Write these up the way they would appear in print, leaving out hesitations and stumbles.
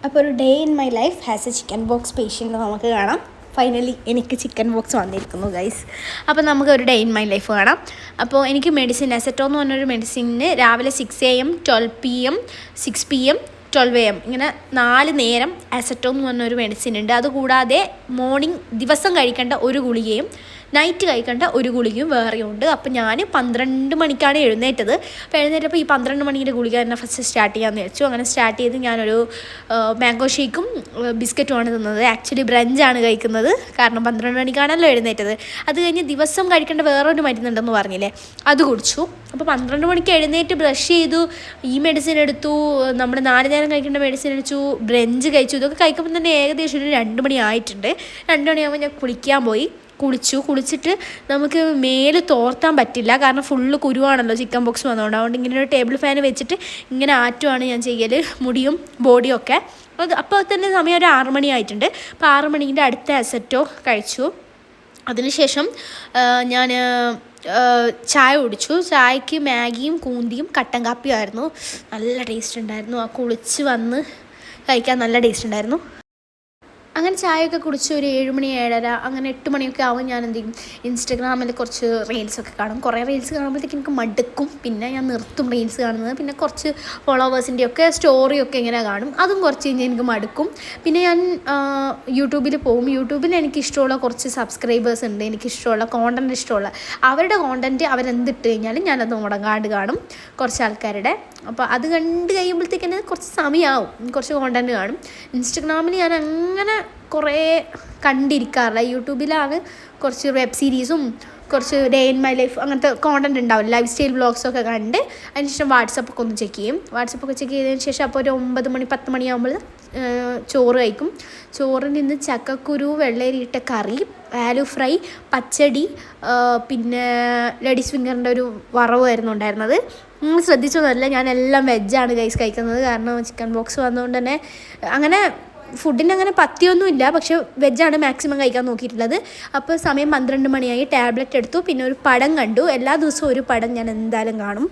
അപ്പോൾ ഒരു day in my life as A chicken box patient നമുക്ക് കാണാം. ഫൈനലി എനിക്ക് ചിക്കൻ ബോക്സ് വന്നിരിക്കുന്നു ഗൈസ്. അപ്പോൾ നമുക്ക് ഒരു ഡേ ഇൻ മൈ ലൈഫ് കാണാം. അപ്പോൾ എനിക്ക് മെഡിസിൻ അസെറ്റോ എന്ന് പറഞ്ഞൊരു മെഡിസിന് രാവിലെ 6 AM 12 PM 6 PM 12 AM ഇങ്ങനെ 4 നേരം അസെറ്റോ എന്ന് പറഞ്ഞൊരു മെഡിസിൻ ഉണ്ട്. അതുകൂടാതെ മോർണിംഗ് ദിവസം കഴിക്കേണ്ട ഒരു ഗുളികയും നൈറ്റ് കഴിക്കേണ്ട ഒരു ഗുളികയും വേറെയുണ്ട്. അപ്പോൾ ഞാൻ 12 മണിക്കാണ് എഴുന്നേറ്റത്. അപ്പോൾ എഴുന്നേറ്റപ്പോൾ ഈ 12 മണിയുടെ ഗുളിക തന്നെ ഫസ്റ്റ് സ്റ്റാർട്ട് ചെയ്യാമെന്ന് വെച്ചു. അങ്ങനെ സ്റ്റാർട്ട് ചെയ്ത് ഞാനൊരു മാംഗോ ഷേക്കും ബിസ്ക്കറ്റുമാണ് തിന്നത്. ആക്ച്വലി ബ്രഞ്ചാണ് കഴിക്കുന്നത്, കാരണം 12 മണിക്കാണല്ലോ എഴുന്നേറ്റത്. അത് കഴിഞ്ഞ് ദിവസം കഴിക്കേണ്ട വേറൊരു മരുന്നുണ്ടെന്ന് പറഞ്ഞില്ലേ, അത് കുടിച്ചു. അപ്പോൾ 12 മണിക്ക് എഴുന്നേറ്റ് ബ്രഷ് ചെയ്തു, ഈ മെഡിസിൻ എടുത്തു, നമ്മുടെ 4 നേരം കഴിക്കേണ്ട മെഡിസിൻ അടിച്ചു, ബ്രഞ്ച് കഴിച്ചു. ഇതൊക്കെ കഴിക്കുമ്പോൾ തന്നെ ഏകദേശം ഒരു 2 മണി ആയിട്ടുണ്ട്. 2 മണിയാകുമ്പോൾ ഞാൻ കുളിക്കാൻ പോയി. കുളിച്ചിട്ട് നമുക്ക് മേല് തോർത്താൻ പറ്റില്ല, കാരണം ഫുള്ള് കുരുവാണല്ലോ ചിക്കൻ ബോക്സ് വന്നതുകൊണ്ട്. അതുകൊണ്ട് ഇങ്ങനെ ഒരു ടേബിൾ ഫാൻ വെച്ചിട്ട് ഇങ്ങനെ ആറ്റുമാണ് ഞാൻ ചെയ്യൽ, മുടിയും ബോഡിയും ഒക്കെ. അപ്പോൾ തന്നെ സമയം ഒരു 6 മണി ആയിട്ടുണ്ട്. അപ്പോൾ 6 മണീൻ്റെ അടുത്ത അസെറ്റോ കഴിച്ചു. അതിനുശേഷം ഞാൻ ചായ കുടിച്ചു. ചായക്ക് മാഗിയും കൂന്തിയും കട്ടൻ കാപ്പിയും ആയിരുന്നു. നല്ല ടേസ്റ്റ് ഉണ്ടായിരുന്നു. ആ കുളിച്ച് വന്ന് കഴിക്കാൻ നല്ല ടേസ്റ്റ് ഉണ്ടായിരുന്നു. അങ്ങനെ ചായയൊക്കെ കുടിച്ച് ഒരു 7 മണി 7:30 അങ്ങനെ 8 മണിയൊക്കെ ആവും. ഞാൻ എന്ത് ചെയ്യും, ഇൻസ്റ്റഗ്രാമിൽ കുറച്ച് റീൽസൊക്കെ കാണും. കുറേ റീൽസ് കാണുമ്പോഴത്തേക്ക് എനിക്ക് മടുക്കും. പിന്നെ ഞാൻ നിർത്തും റീൽസ് കാണുന്നത്. പിന്നെ കുറച്ച് ഫോളോവേഴ്സിൻ്റെയൊക്കെ സ്റ്റോറിയൊക്കെ ഇങ്ങനെ കാണും. അതും കുറച്ച് കഴിഞ്ഞാൽ എനിക്ക് മടുക്കും. പിന്നെ ഞാൻ യൂട്യൂബിൽ പോകും. യൂട്യൂബിൽ എനിക്കിഷ്ടമുള്ള കുറച്ച് സബ്സ്ക്രൈബേഴ്സ് ഉണ്ട്, എനിക്കിഷ്ടമുള്ള കോണ്ടൻറ്റ് ഇഷ്ടമുള്ള അവരുടെ കോണ്ടൻറ്റ് അവരെന്തിട്ട് കഴിഞ്ഞാലും ഞാനത് മുടങ്ങാണ്ട് കാണും, കുറച്ച് ആൾക്കാരുടെ. അപ്പോൾ അത് കണ്ട് കഴിയുമ്പോഴത്തേക്ക് കുറച്ച് സമയമാവും, കുറച്ച് കോണ്ടൻറ്റ് കാണും. ഇൻസ്റ്റഗ്രാമിൽ ഞാൻ അങ്ങനെ കുറേ കണ്ടിരിക്കാറില്ല. യൂട്യൂബിലാണ് കുറച്ച് വെബ് സീരീസും കുറച്ച് ഡേ ഇൻ മൈ ലൈഫ് അങ്ങനത്തെ കോണ്ടൻറ്റ് ഉണ്ടാവും, ലൈഫ് സ്റ്റൈൽ വ്ളോഗ്സൊക്കെ കണ്ട്. അതിനുശേഷം വാട്സപ്പൊക്കെ ഒന്ന് ചെക്ക് ചെയ്യും. വാട്സപ്പൊക്കെ ചെക്ക് ചെയ്തതിന് ശേഷം അപ്പോൾ ഒരു 9 മണി 10 മണിയാകുമ്പോൾ ചോറ് കഴിക്കും. ചോറിൽ നിന്ന് ചക്കക്കുരു വെള്ളരിയിട്ട കറി, ആലു ഫ്രൈ, പച്ചടി, പിന്നെ ലേഡീസ് ഫിംഗറിൻ്റെ ഒരു വറവായിരുന്നു ഉണ്ടായിരുന്നത്. ശ്രദ്ധിച്ചൊന്നുമല്ല, ഞാനെല്ലാം വെജാണ് ഗൈസ് കഴിക്കുന്നത്, കാരണം ചിക്കൻ ബോക്സ് വന്നതുകൊണ്ട് തന്നെ അങ്ങനെ ഫുഡിന് അങ്ങനെ പത്തിയൊന്നുമില്ല, പക്ഷെ വെജാണ് മാക്സിമം കഴിക്കാൻ നോക്കിയിട്ടുള്ളത്. അപ്പോൾ സമയം 12 മണിയായി. ടാബ്ലറ്റ് എടുത്തു, പിന്നെ ഒരു പടം കണ്ടു. എല്ലാ ദിവസവും ഒരു പടം ഞാൻ എന്തായാലും കാണും.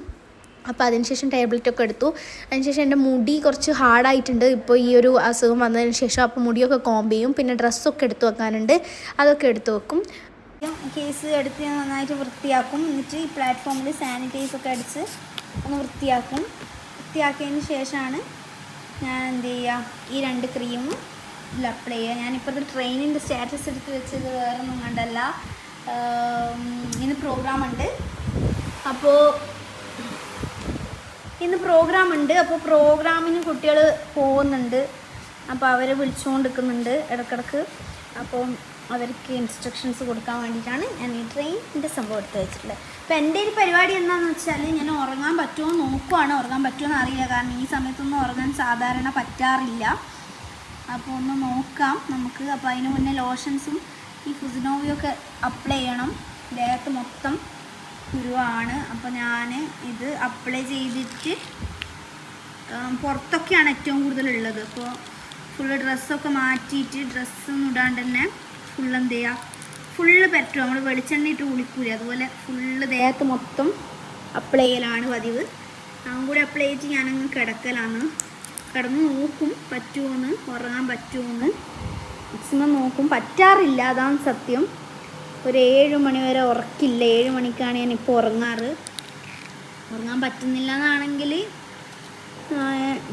അപ്പോൾ അതിനുശേഷം ടാബ്ലറ്റൊക്കെ എടുത്തു. അതിനുശേഷം എൻ്റെ മുടി കുറച്ച് ഹാർഡായിട്ടുണ്ട് ഇപ്പോൾ ഈ ഒരു അസുഖം വന്നതിന് ശേഷം. അപ്പോൾ മുടിയൊക്കെ കോംബ് ചെയ്യും. പിന്നെ ഡ്രസ്സൊക്കെ എടുത്ത് വെക്കാനുണ്ട്, അതൊക്കെ എടുത്ത് വെക്കും. കേസ് എടുത്ത് ഞാൻ നന്നായിട്ട് വൃത്തിയാക്കും. എന്നിട്ട് ഈ പ്ലാറ്റ്ഫോമിൽ സാനിറ്റൈസൊക്കെ അടിച്ച് ഒന്ന് വൃത്തിയാക്കിയതിന് ശേഷമാണ് ഞാൻ എന്ത് ചെയ്യുക, ഈ 2 ക്രീമും ഇതിൽ അപ്ലൈ ചെയ്യുക. ഞാനിപ്പോൾ ഇത് ട്രെയിനിൻ്റെ സ്റ്റാറ്റസ് എടുത്ത് വെച്ചത് വേറെ ഒന്നും കണ്ടല്ല. ഇന്ന് പ്രോഗ്രാമുണ്ട്. അപ്പോൾ അപ്പോൾ പ്രോഗ്രാമിന് കുട്ടികൾ പോകുന്നുണ്ട്. അപ്പോൾ അവരെ വിളിച്ചുകൊണ്ടിരിക്കുന്നുണ്ട് ഇടയ്ക്കിടയ്ക്ക്. അപ്പോൾ അവർക്ക് ഇൻസ്ട്രക്ഷൻസ് കൊടുക്കാൻ വേണ്ടിയിട്ടാണ് ഞാൻ ഈ ട്രെയിനിൻ്റെ സംഭവം എടുത്ത് വെച്ചിട്ടുള്ളത്. അപ്പോൾ എൻ്റെ ഒരു പരിപാടി എന്താണെന്ന് വെച്ചാൽ, ഞാൻ ഉറങ്ങാൻ പറ്റുമോ നോക്കുവാണ്. ഉറങ്ങാൻ പറ്റുമോ അറിയില്ല, കാരണം ഈ സമയത്തൊന്നും ഉറങ്ങാൻ സാധാരണ പറ്റാറില്ല. അപ്പോൾ ഒന്ന് നോക്കാം നമുക്ക്. അപ്പോൾ അതിന് മുന്നേ ലോഷൻസും ഈ ഫുസിനോവിയൊക്കെ അപ്ലൈ ചെയ്യണം. ദേഹത്ത് മൊത്തം കുരുവാണ്. അപ്പോൾ ഞാൻ ഇത് അപ്ലൈ ചെയ്തിട്ട് പുറത്തൊക്കെയാണ് ഏറ്റവും കൂടുതലുള്ളത്. അപ്പോൾ ഫുള്ള് ഡ്രസ്സൊക്കെ മാറ്റിയിട്ട്, ഡ്രസ്സൊന്നും ഇടാണ്ട് തന്നെ ഫുള്ള് എന്ത് ചെയ്യുക, ഫുള്ള് പറ്റും. നമ്മൾ വെളിച്ചെണ്ണ ഇട്ട് കുളിക്കൂല, അതുപോലെ ഫുള്ള് ദേഹത്ത് മൊത്തം അപ്ലൈ ചെയ്യലാണ് പതിവ്. അതും കൂടി അപ്ലൈ ചെയ്തിട്ട് ഞാനങ്ങ് കിടന്ന് നോക്കും പറ്റുമോയെന്ന്, ഉറങ്ങാൻ പറ്റുമോയെന്ന് മാക്സിമം നോക്കും. പറ്റാറില്ല, അതാണ് സത്യം. ഒരു 7 മണി വരെ ഉറക്കില്ല. 7 മണിക്കാണ് ഞാനിപ്പോൾ ഉറങ്ങാറ്. ഉറങ്ങാൻ പറ്റുന്നില്ല എന്നാണെങ്കിൽ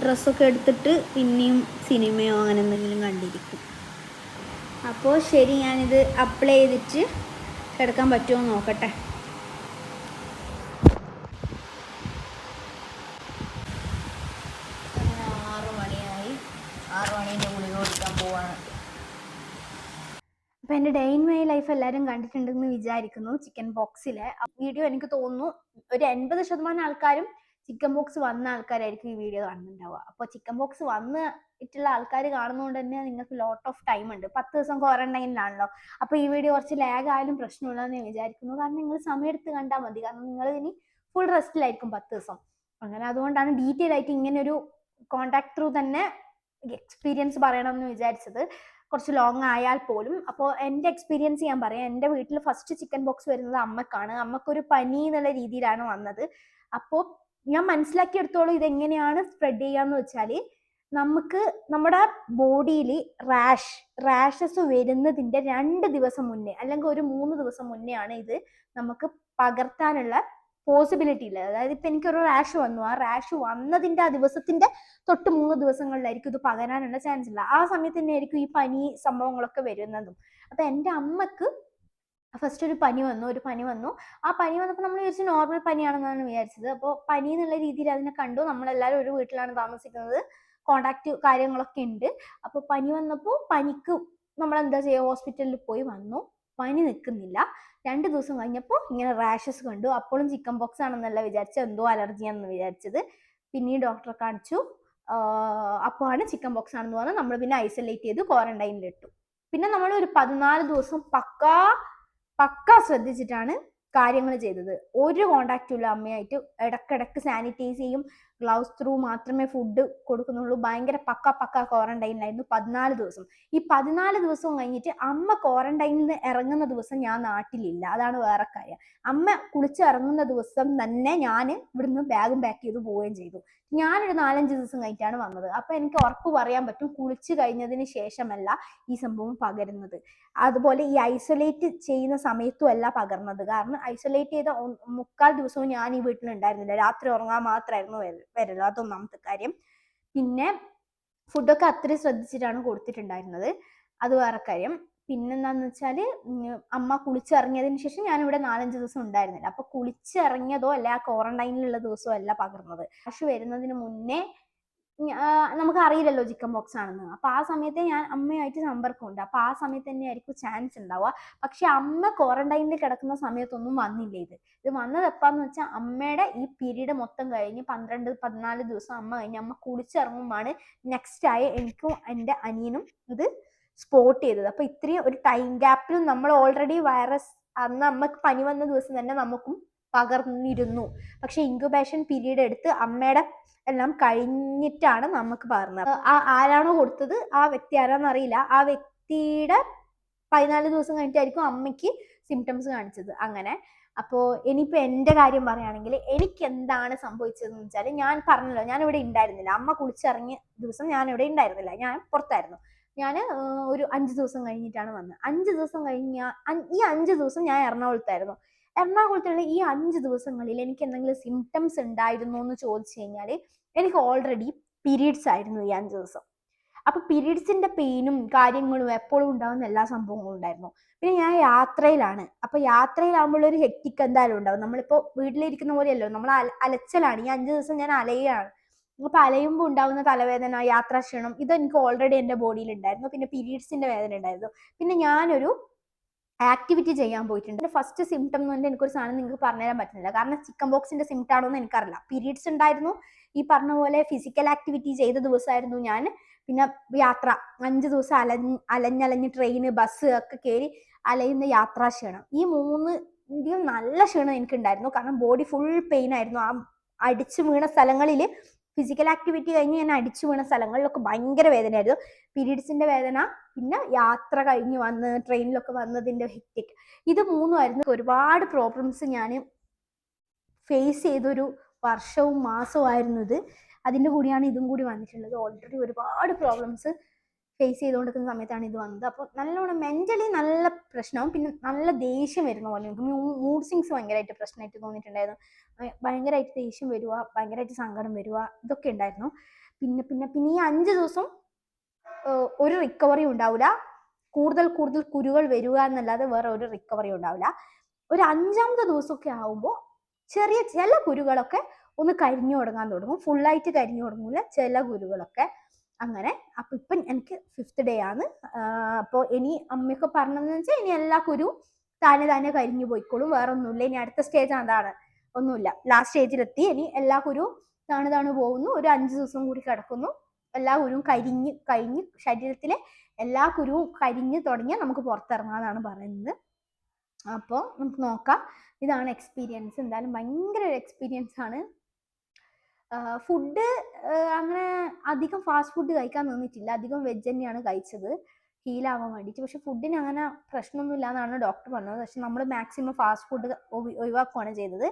ഡ്രസ്സൊക്കെ എടുത്തിട്ട് പിന്നെയും സിനിമയോ അങ്ങനെ എന്തെങ്കിലും കണ്ടിരിക്കും. അപ്പോൾ ശരി, ഞാനിത് അപ്ലൈ ചെയ്തിട്ട് കിടക്കാൻ പറ്റുമോ നോക്കട്ടെ. 6 മണിയായി. 6 മണീൻ്റെ ഗുളിക കൊടുക്കാൻ പോവാണ്. അപ്പോൾ എൻ്റെ ഡേ ഇൻ മൈ ലൈഫ് എല്ലാവരും കണ്ടിട്ടുണ്ടെന്ന് വിചാരിക്കുന്നു. ചിക്കൻ ബോക്സിലെ വീഡിയോ എനിക്ക് തോന്നുന്നു ഒരു 80% ആൾക്കാരും ചിക്കൻ ബോക്സ് വന്ന ആൾക്കാരായിരിക്കും ഈ വീഡിയോ കാണുന്നുണ്ടാവുക. അപ്പോൾ ചിക്കൻ ബോക്സ് വന്നിട്ടുള്ള ആൾക്കാർ കാണുന്നതുകൊണ്ട് തന്നെ നിങ്ങൾക്ക് ലോട്ട് ഓഫ് ടൈം ഉണ്ട്. 10 ദിവസം ക്വാറന്റൈനിലാണല്ലോ. അപ്പോൾ ഈ വീഡിയോ കുറച്ച് ലാഗ് ആയാലും പ്രശ്നമില്ലെന്ന് ഞാൻ വിചാരിക്കുന്നു. കാരണം നിങ്ങൾ സമയം എടുത്ത് കണ്ടാൽ മതി, കാരണം നിങ്ങൾ ഇനി ഫുൾ റെസ്റ്റിലായിരിക്കും 10 ദിവസം. അങ്ങനെ അതുകൊണ്ടാണ് ഡീറ്റെയിൽ ആയിട്ട് ഇങ്ങനെ ഒരു കോണ്ടാക്ട് ത്രൂ തന്നെ എക്സ്പീരിയൻസ് പറയണമെന്ന് വിചാരിച്ചത്, കുറച്ച് ലോങ് ആയാൽ പോലും. അപ്പോൾ എൻ്റെ എക്സ്പീരിയൻസ് ഞാൻ പറയാം. എൻ്റെ വീട്ടിൽ ഫസ്റ്റ് ചിക്കൻ ബോക്സ് വരുന്നത് അമ്മക്കാണ്. അമ്മക്കൊരു പനി എന്നുള്ള രീതിയിലാണ് വന്നത്. അപ്പോൾ ഞാൻ മനസ്സിലാക്കിയെടുത്തോളം ഇതെങ്ങനെയാണ് സ്പ്രെഡ് ചെയ്യാന്ന് വെച്ചാൽ, നമുക്ക് നമ്മുടെ ബോഡിയിൽ റാഷസ് വരുന്നതിൻ്റെ 2 ദിവസം മുന്നേ അല്ലെങ്കിൽ ഒരു 3 ദിവസം മുന്നേ ആണ് ഇത് നമുക്ക് പകർത്താനുള്ള പോസിബിലിറ്റി ഇല്ല. അതായത് ഇപ്പം എനിക്കൊരു റാഷ് വന്നു, ആ റാഷ് വന്നതിൻ്റെ ആ ദിവസത്തിൻ്റെ തൊട്ട് 3 ദിവസങ്ങളിലായിരിക്കും ഇത് പകരാനുള്ള ചാൻസ് ഇല്ല. ആ സമയത്ത് തന്നെയായിരിക്കും ഈ പനി സംഭവങ്ങളൊക്കെ വരുന്നതും. അപ്പം എൻ്റെ അമ്മക്ക് ഫസ്റ്റ് ഒരു പനി വന്നു. ആ പനി വന്നപ്പോൾ നമ്മൾ വിചാരിച്ചു നോർമൽ പനിയാണെന്നാണ് വിചാരിച്ചത്. അപ്പോൾ പനി എന്നുള്ള രീതിയിൽ അതിനെ കണ്ടു. നമ്മളെല്ലാവരും ഒരു വീട്ടിലാണ് താമസിക്കുന്നത്, കോണ്ടാക്ട് കാര്യങ്ങളൊക്കെ ഉണ്ട്. അപ്പോൾ പനി വന്നപ്പോൾ പനിക്ക് നമ്മൾ എന്താ ചെയ്യുക, ഹോസ്പിറ്റലിൽ പോയി വന്നു. പനി നിൽക്കുന്നില്ല. 2 ദിവസം കഴിഞ്ഞപ്പോൾ ഇങ്ങനെ റാഷസ് കണ്ടു. അപ്പോഴും ചിക്കൻ ബോക്സ് ആണെന്നല്ല വിചാരിച്ചത്, എന്തോ അലർജിയാണെന്ന് വിചാരിച്ചത്. പിന്നീട് ഡോക്ടറെ കാണിച്ചു. അപ്പോഴാണ് ചിക്കൻ ബോക്സ് ആണെന്ന് പറഞ്ഞാൽ നമ്മൾ പിന്നെ ഐസൊലേറ്റ് ചെയ്ത് ക്വാറന്റൈനിലിട്ടു. പിന്നെ നമ്മൾ ഒരു 14 ദിവസം പക്ക ശ്രദ്ധിച്ചിട്ടാണ് കാര്യങ്ങൾ ചെയ്തത്. ഒരു കോണ്ടാക്റ്റും ഇല്ല അമ്മയായിട്ട്. ഇടക്കിടക്ക് സാനിറ്റൈസ് ചെയ്യും, ഗ്ലൗസ് ത്രൂ മാത്രമേ ഫുഡ് കൊടുക്കുന്നുള്ളൂ. ഭയങ്കര പക്ക ക്വാറന്റൈനിലായിരുന്നു 14 ദിവസം. ഈ 14 ദിവസവും കഴിഞ്ഞിട്ട് അമ്മ ക്വാറന്റൈനിൽ നിന്ന് ഇറങ്ങുന്ന ദിവസം ഞാൻ നാട്ടിലില്ല. അതാണ് വേറെ കാര്യം. അമ്മ കുളിച്ചിറങ്ങുന്ന ദിവസം തന്നെ ഞാൻ ഇവിടുന്ന് ബാഗും പാക്ക് ചെയ്ത് പോവുകയും ചെയ്തു. ഞാനൊരു 4-5 ദിവസം കഴിഞ്ഞിട്ടാണ് വന്നത്. അപ്പൊ എനിക്ക് ഉറപ്പ് പറയാൻ പറ്റും, കുളിച്ചു കഴിഞ്ഞതിന് ശേഷമല്ല ഈ സംഭവം പകരുന്നത്. അതുപോലെ ഈ ഐസൊലേറ്റ് ചെയ്യുന്ന സമയത്തും അല്ല പകർന്നത്. കാരണം ഐസൊലേറ്റ് ചെയ്ത 3/4 ദിവസവും ഞാൻ ഈ വീട്ടിലുണ്ടായിരുന്നില്ല. രാത്രി ഉറങ്ങാൻ മാത്രമായിരുന്നു വരല്. അതൊന്നാമത്തെ കാര്യം. പിന്നെ ഫുഡൊക്കെ അത്രയും ശ്രദ്ധിച്ചിട്ടാണ് കൊടുത്തിട്ടുണ്ടായിരുന്നത്. അത് വേറെ കാര്യം. പിന്നെന്താന്ന് വെച്ചാല് അമ്മ കുളിച്ചിറങ്ങിയതിന് ശേഷം ഞാൻ ഇവിടെ 4-5 ദിവസം ഉണ്ടായിരുന്നില്ല. അപ്പൊ കുളിച്ചിറങ്ങിയതോ അല്ല ആ ക്വാറന്റൈനിലുള്ള ദിവസമോ അല്ല പകർന്നത്. റാഷ് വരുന്നതിന് മുന്നേ നമുക്ക് അറിയില്ലല്ലോ ചിക്കൻ ബോക്സ് ആണെന്ന്. അപ്പൊ ആ സമയത്ത് ഞാൻ അമ്മയായിട്ട് സമ്പർക്കമുണ്ട്. അപ്പൊ ആ സമയത്ത് തന്നെയായിരിക്കും ചാൻസ് ഉണ്ടാവുക. പക്ഷെ അമ്മ ക്വാറന്റൈനിൽ കിടക്കുന്ന സമയത്തൊന്നും വന്നില്ല. ഇത് വന്നത് എപ്പാന്ന് വെച്ചാൽ അമ്മയുടെ ഈ പീരീഡ് മൊത്തം കഴിഞ്ഞ് 12-14 ദിവസം അമ്മ കഴിഞ്ഞ് അമ്മ കുളിച്ചിറങ്ങുമ്പോഴാണ് നെക്സ്റ്റ് ആയി എനിക്കും എൻ്റെ അനിയനും ഇത് സ്പോട്ട് ചെയ്തത്. അപ്പൊ ഇത്രയും ഒരു ടൈം ഗ്യാപ്പിൽ നമ്മൾ ഓൾറെഡി വൈറസ് അന്ന് അമ്മക്ക് പനി വന്ന ദിവസം തന്നെ നമുക്കും പകർന്നിരുന്നു. പക്ഷെ ഇൻക്യുബേഷൻ പീരീഡ് എടുത്ത് അമ്മയുടെ എല്ലാം കഴിഞ്ഞിട്ടാണ് നമുക്ക് പകർന്നത്. ആരാണോ കൊടുത്തത് ആ വ്യക്തി ആരാന്ന് അറിയില്ല. ആ വ്യക്തിയുടെ 14 ദിവസം കഴിഞ്ഞിട്ടായിരിക്കും അമ്മയ്ക്ക് സിംറ്റംസ് കാണിച്ചത്. അങ്ങനെ അപ്പോൾ ഇനിയിപ്പോൾ എൻ്റെ കാര്യം പറയുകയാണെങ്കിൽ എനിക്ക് എന്താണ് സംഭവിച്ചതെന്ന് വെച്ചാൽ, ഞാൻ പറഞ്ഞല്ലോ ഞാൻ ഇവിടെ ഉണ്ടായിരുന്നില്ല. അമ്മ കുളിച്ചിറങ്ങിയ ദിവസം ഞാൻ ഇവിടെ ഉണ്ടായിരുന്നില്ല, ഞാൻ പുറത്തായിരുന്നു. ഞാൻ ഒരു 5 ദിവസം കഴിഞ്ഞിട്ടാണ് വന്നത്. 5 ദിവസം കഴിഞ്ഞ് ഈ 5 ദിവസം ഞാൻ എറണാകുളത്തായിരുന്നു. എറണാകുളത്തുള്ള ഈ 5 ദിവസങ്ങളിൽ എനിക്ക് എന്തെങ്കിലും സിംറ്റംസ് ഉണ്ടായിരുന്നോ എന്ന് ചോദിച്ചു കഴിഞ്ഞാൽ എനിക്ക് ഓൾറെഡി പീരീഡ്സ് ആയിരുന്നു ഈ 5 ദിവസം. അപ്പൊ പീരീഡ്സിന്റെ പെയിനും കാര്യങ്ങളും എപ്പോഴും ഉണ്ടാവുന്ന എല്ലാ സംഭവങ്ങളും ഉണ്ടായിരുന്നു. പിന്നെ ഞാൻ യാത്രയിലാണ്. അപ്പൊ യാത്രയിലാകുമ്പോൾ ഒരു ഹെക്റ്റിക് എന്തായാലും ഉണ്ടാവും. നമ്മളിപ്പോ വീട്ടിലിരിക്കുന്ന പോലെയല്ലോ, നമ്മൾ അലച്ചിലാണ്. ഈ 5 ദിവസം ഞാൻ അലയുകയാണ്. അപ്പൊ അലയുമ്പോൾ ഉണ്ടാവുന്ന തലവേദന, യാത്രാക്ഷീണം, ഇതെനിക്ക് ഓൾറെഡി എൻ്റെ ബോഡിയിൽ ഉണ്ടായിരുന്നു. പിന്നെ പീരീഡ്സിന്റെ വേദന ഉണ്ടായിരുന്നു. പിന്നെ ഞാനൊരു ആക്ടിവിറ്റി ചെയ്യാൻ പോയിട്ടുണ്ട്. ഫസ്റ്റ് സിംറ്റം എന്ന് പറഞ്ഞാൽ എനിക്കൊരു സാധനം നിങ്ങൾക്ക് പറഞ്ഞുതരാൻ പറ്റുന്നില്ല. കാരണം ചിക്കൻ ബോക്സിന്റെ സിംറ്റം ആണോ എന്ന് എനിക്കറിയില്ല. പീരീഡ്സ് ഉണ്ടായിരുന്നു, ഈ പറഞ്ഞ പോലെ ഫിസിക്കൽ ആക്ടിവിറ്റി ചെയ്ത ദിവസമായിരുന്നു ഞാൻ. പിന്നെ യാത്ര 5 ദിവസം അലഞ്ഞ് ട്രെയിന്, ബസ് ഒക്കെ കയറി അലയുന്ന യാത്രാക്ഷീണം, ഈ 3ന്റെയും നല്ല ക്ഷീണം എനിക്കുണ്ടായിരുന്നു. കാരണം ബോഡി ഫുൾ പെയിൻ ആയിരുന്നു. ആ അടിച്ചു വീണ സ്ഥലങ്ങളിൽ, ഫിസിക്കൽ ആക്ടിവിറ്റി കഴിഞ്ഞ് ഞാൻ അടിച്ചു വീണ സ്ഥലങ്ങളിലൊക്കെ ഭയങ്കര വേദനയായിരുന്നു. പീരീഡ്സിന്റെ വേദന, പിന്നെ യാത്ര കഴിഞ്ഞ് വന്ന് ട്രെയിനിലൊക്കെ വന്നതിന്റെ ഹെക്റ്റിക്, ഇത് മൂന്നുമായിരുന്നു. ഒരുപാട് പ്രോബ്ലംസ് ഞാൻ ഫേസ് ചെയ്തൊരു വർഷവും മാസവും ആയിരുന്നു ഇത്. അതിൻ്റെ കൂടിയാണ് ഇതും കൂടി വന്നിട്ടുള്ളത്. ഓൾറെഡി ഒരുപാട് പ്രോബ്ലംസ് ഫേസ് ചെയ്തുകൊണ്ടിരിക്കുന്ന സമയത്താണ് ഇത് വന്നത്. അപ്പോൾ നല്ലോണം മെന്റലി നല്ല പ്രശ്നവും, പിന്നെ നല്ല ദേഷ്യം വരുന്ന പോലെ എനിക്ക് മൂഡ് സ്വിങ്സ് ഭയങ്കരമായിട്ട് പ്രശ്നമായിട്ട് തോന്നിയിട്ടുണ്ടായിരുന്നു. ഭയങ്കരമായിട്ട് ദേഷ്യം വരിക, ഭയങ്കരമായിട്ട് സങ്കടം വരിക, ഇതൊക്കെ ഉണ്ടായിരുന്നു. പിന്നെ ഈ 5 ദിവസം ഒരു റിക്കവറി ഉണ്ടാവില്ല. കൂടുതൽ കുരുകൾ വരിക എന്നല്ലാതെ വേറെ ഒരു റിക്കവറി ഉണ്ടാവില്ല. ഒരു 5ാമത്തെ ദിവസമൊക്കെ ആവുമ്പോൾ ചില കുരുകളൊക്കെ ഒന്ന് കരിഞ്ഞു തുടങ്ങും. ഫുള്ളായിട്ട് കരിഞ്ഞു തുടങ്ങൂല, ചില കുരുകളൊക്കെ അങ്ങനെ. അപ്പൊ ഇപ്പം എനിക്ക് 5th ഡേ ആണ്. അപ്പോൾ ഇനി അമ്മയൊക്കെ പറഞ്ഞതെന്ന് വെച്ചാൽ ഇനി എല്ലാ കുരുവും താനെ കരിഞ്ഞു പോയിക്കോളും, വേറെ ഒന്നുമില്ല. ഇനി അടുത്ത സ്റ്റേജ് അതാണ്, ഒന്നുമില്ല, ലാസ്റ്റ് സ്റ്റേജിലെത്തി. ഇനി എല്ലാ കുരുവും താണു പോകുന്നു. ഒരു 5 ദിവസം കൂടി കിടക്കുന്നു. എല്ലാ കുരുവും കഴിഞ്ഞ് ശരീരത്തിലെ എല്ലാ കുരുവും കരിഞ്ഞ് തുടങ്ങിയാൽ നമുക്ക് പുറത്തിറങ്ങാന്നാണ് പറയുന്നത്. അപ്പോൾ നമുക്ക് നോക്കാം. ഇതാണ് എക്സ്പീരിയൻസ്. എന്തായാലും ഭയങ്കര ഒരു എക്സ്പീരിയൻസ് ആണ്. ഫുഡ് അങ്ങനെ അധികം ഫാസ്റ്റ് ഫുഡ് കഴിക്കാൻ നിന്നിട്ടില്ല. അധികം വെജ് തന്നെയാണ് കഴിച്ചത് ഹീലാവാൻ വേണ്ടിയിട്ട്. പക്ഷെ ഫുഡിന് അങ്ങനെ പ്രശ്നമൊന്നുമില്ല എന്നാണ് ഡോക്ടർ പറഞ്ഞത്. പക്ഷെ നമ്മൾ മാക്സിമം ഫാസ്റ്റ് ഫുഡ് ഒഴിവാക്കുകയാണ് ചെയ്തത്.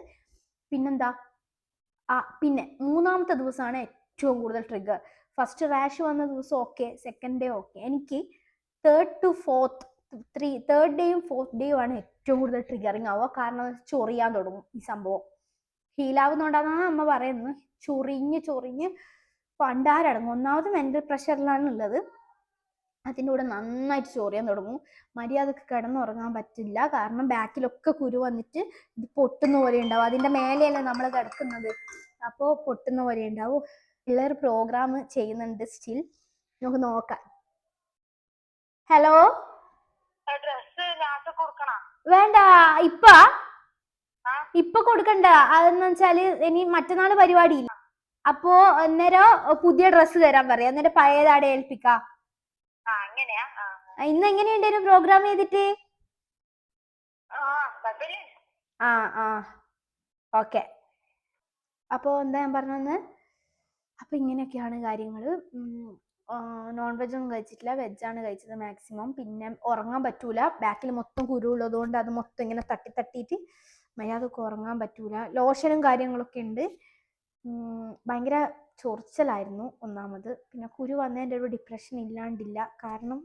പിന്നെന്താ, പിന്നെ 3ാമത്തെ ദിവസമാണ് ഏറ്റവും കൂടുതൽ ട്രിഗർ. ഫസ്റ്റ് റാഷ് വന്ന ദിവസം ഓക്കെ, സെക്കൻഡ് ഡേ ഓക്കെ. എനിക്ക് തേർഡ് ഡേയും ഫോർത്ത് ഡേയും ആണ് ഏറ്റവും കൂടുതൽ ട്രിഗറിങ് ആവുക. കാരണം ചൊറിയാൻ തുടങ്ങും ഈ സംഭവം. ഹീലാവുന്നുണ്ടെന്നാണ് അമ്മ പറയുന്നത്. ചൊറിഞ്ഞ് പണ്ടാരടങ്ങും. ഒന്നാമത് മെന്റൽ പ്രഷറിലാണ് ഉള്ളത്, അതിൻ്റെ കൂടെ നന്നായിട്ട് ചൊറിയാൻ തുടങ്ങും. മര്യാദക്ക് കിടന്നുറങ്ങാൻ പറ്റില്ല, കാരണം ബാക്കിലൊക്കെ കുരു വന്നിട്ട് ഇത് പൊട്ടുന്ന പോലെ ഉണ്ടാവും. അതിൻ്റെ മേലെയല്ലേ നമ്മൾ കിടക്കുന്നത്, അപ്പോൾ പൊട്ടുന്ന പോലെ ഉണ്ടാവും. പിള്ളേർ പ്രോഗ്രാം ചെയ്യുന്നുണ്ട് സ്റ്റിൽ, നമുക്ക് നോക്കാം. ഹലോ, വേണ്ട ഇപ്പൊ കൊടുക്കണ്ട. അതെന്ന് വെച്ചാല് ഇനി മറ്റന്നാള് പരിപാടിയില്ല, അപ്പോ അന്നേരം പുതിയ ഡ്രസ്സ് തരാൻ പറയാം, അന്നേരം പഴയതാടെ ഏൽപ്പിക്കാം. ഇന്ന് എങ്ങനെയുണ്ടായിരുന്നു പ്രോഗ്രാം ചെയ്തിട്ട്? ഓക്കെ. അപ്പോൾ എന്താ ഞാൻ പറഞ്ഞത്, അപ്പോൾ ഇങ്ങനെയൊക്കെയാണ് കാര്യങ്ങൾ. നോൺ വെജ് ഒന്നും കഴിച്ചിട്ടില്ല, വെജാണ് കഴിച്ചത് മാക്സിമം. പിന്നെ ഉറങ്ങാൻ പറ്റൂല, ബാക്കിൽ മൊത്തം കുരു ഉള്ളത് കൊണ്ട് അത് മൊത്തം ഇങ്ങനെ തട്ടിയിട്ട് മര്യാദക്ക് ഉറങ്ങാൻ പറ്റൂല. ലോഷനും കാര്യങ്ങളൊക്കെ ഉണ്ട്. ഭയങ്കര ചൊറിച്ചലായിരുന്നു ഒന്നാമത്. പിന്നെ കുരു വന്നതിൻ്റെ ഒരു ഡിപ്രഷൻ ഇല്ലാണ്ടില്ല. കാരണം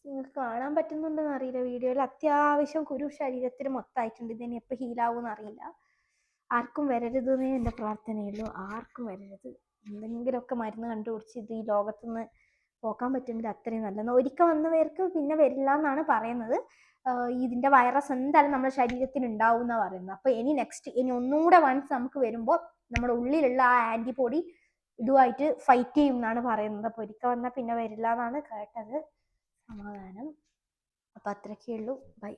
നിങ്ങൾക്ക് കാണാൻ പറ്റുന്നുണ്ടെന്ന് അറിയില്ല വീഡിയോയിൽ, അത്യാവശ്യം കുരു ശരീരത്തിൽ മൊത്തമായിട്ടുണ്ട്. ഇതിന് എപ്പോൾ ഹീലാവുമെന്ന് അറിയില്ല. ആർക്കും വരരുതെന്നേ എൻ്റെ പ്രാർത്ഥനയുള്ളൂ, ആർക്കും വരരുത്. എന്തെങ്കിലുമൊക്കെ മരുന്ന് കണ്ടുപിടിച്ച് ഇത് ഈ ലോകത്തുനിന്ന് പോക്കാൻ പറ്റുമെങ്കിൽ അത്രയും നല്ലത്. ഒരിക്കൽ വന്നവർക്ക് പിന്നെ വരില്ല എന്നാണ് പറയുന്നത്. ഇതിൻ്റെ വൈറസ് എന്തായാലും നമ്മുടെ ശരീരത്തിൽ ഉണ്ടാവും എന്നാണ് പറയുന്നത്. അപ്പോൾ ഇനി ഒന്നുകൂടെ വൺസ് നമുക്ക് വരുമ്പോൾ നമ്മുടെ ഉള്ളിലുള്ള ആ ആൻറ്റിബോഡി ഇതുമായിട്ട് ഫൈറ്റ് ചെയ്യും എന്നാണ് പറയുന്നത്. അപ്പോൾ ഒരിക്കൽ വന്നാൽ പിന്നെ വരില്ല എന്നാണ് കേട്ടത്. സമാധാനം. അപ്പോൾ അത്രയൊക്കെ ഉള്ളൂ. ബൈ.